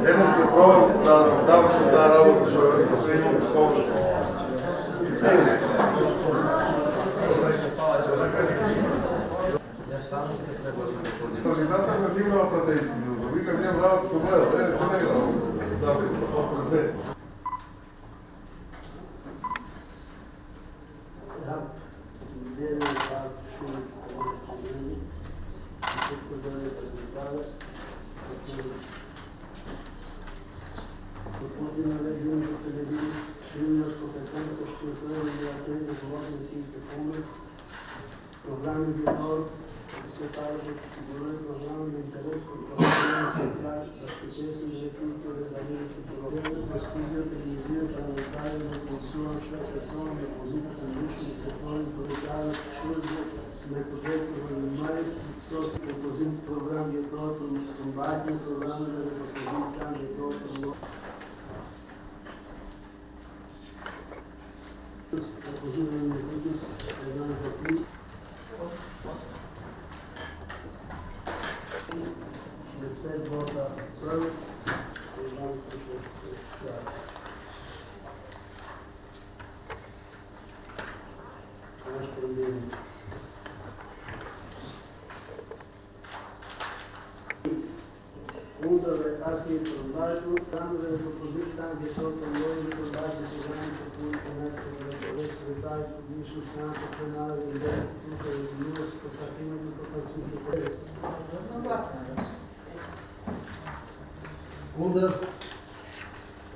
Демонски пробват да раздаваш от тази работа, човек, да има такова. Координатор не има претенции. Викам, нямам работа с умея. Не е работа. Господин Редин, телевизор, шумна компетентност, културни мероприятия, животните помощ, програми бюро, секретаря за сигурност, програми на интерес, контролиране социал, разпечесни жертвите, реванийски програми, дискусия, телевизия, парламентария, на консуланша, персона, на позицията на лични световни политари, служба, на конкретно внимание, соци, композит, програми, географи, комбатни програми, на репортажи, там, географи, Господин Медикис, Иван Папи, без вода пръв, Иван Папи. Наш проблем. Ударе, аз не проваждам, само да не пропозит там, где сото може да проважда програмите, които не секретар, годишно страната, пленара, земеделие, тука, разумилост, корпоративното, корпоративното. Удар.